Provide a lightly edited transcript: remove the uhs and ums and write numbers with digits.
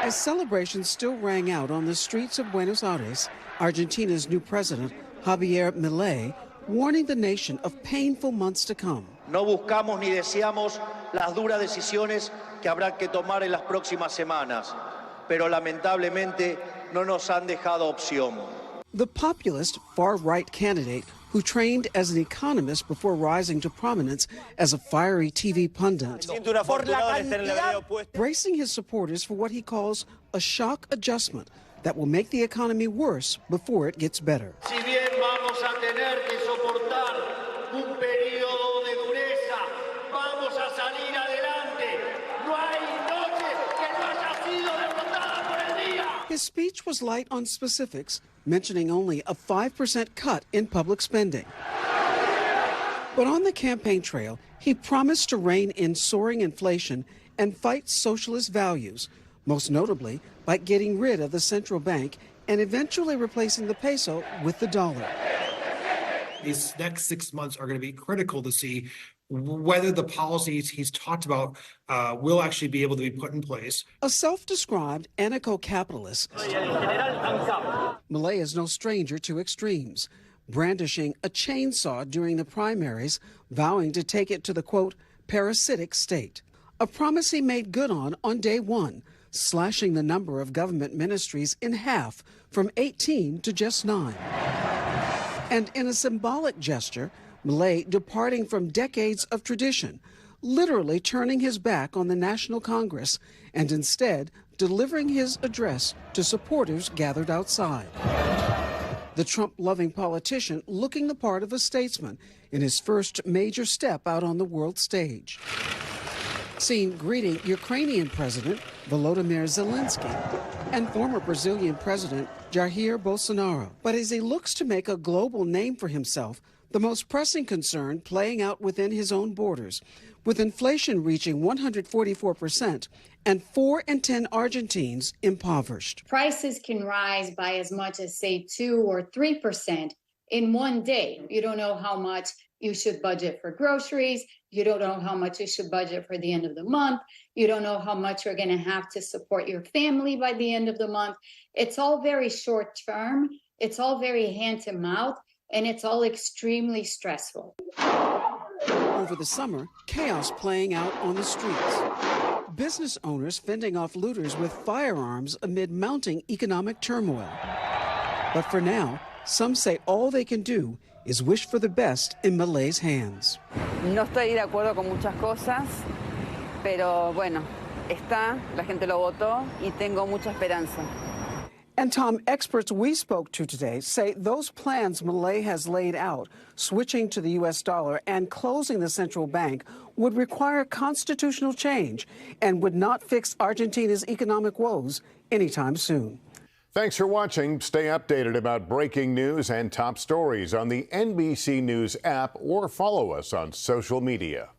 As celebrations still rang out on the streets of Buenos Aires, Argentina's new president, Javier Milei, warning the nation of painful months to come. No buscamos ni deseamos las duras decisiones que habrá que tomar en las próximas semanas, pero lamentablemente no nos han dejado opción. The populist far-right candidate who trained as an economist before rising to prominence as a fiery TV pundit, bracing his supporters for what he calls a shock adjustment that will make the economy worse before it gets better. Si bien vamos a tener que soportar un periodo de dureza, vamos a salir adelante. No hay noche que no haya sido derrotada por el día. His speech was light on specifics, mentioning only a 5% cut in public spending. But on the campaign trail, he promised to rein in soaring inflation and fight socialist values, most notably by getting rid of the central bank and eventually replacing the peso with the dollar. These next 6 months are going to be critical to see whether the policies he's talked about will actually be able to be put in place. A self-described anarcho-capitalist, Milei is no stranger to extremes, brandishing a chainsaw during the primaries, vowing to take it to the, quote, parasitic state. A promise he made good on day one, slashing the number of government ministries in half from 18 to just 9. And in a symbolic gesture, Milei departing from decades of tradition, literally turning his back on the National Congress and instead delivering his address to supporters gathered outside. The Trump-loving politician looking the part of a statesman in his first major step out on the world stage. Seen greeting Ukrainian President Volodymyr Zelensky and former Brazilian President Jair Bolsonaro. But as he looks to make a global name for himself, the most pressing concern playing out within his own borders, with inflation reaching 144% and 4 in 10 Argentines impoverished. Prices can rise by as much as, say, 2 or 3% in one day. You don't know how much you should budget for groceries. You don't know how much you should budget for the end of the month. You don't know how much you're going to have to support your family by the end of the month. It's all very short term. It's all very hand to mouth, and it's all extremely stressful. Over the summer, chaos playing out on the streets. Business owners fending off looters with firearms amid mounting economic turmoil. But for now, some say all they can do is wish for the best in Milei's hands. No estoy de acuerdo con muchas cosas, pero bueno, está, la gente lo votó y tengo mucha esperanza. And Tom, experts we spoke to today say those plans Milei has laid out, switching to the U.S. dollar and closing the central bank, would require constitutional change and would not fix Argentina's economic woes anytime soon. Thanks for watching. Stay updated about breaking news and top stories on the NBC News app or follow us on social media.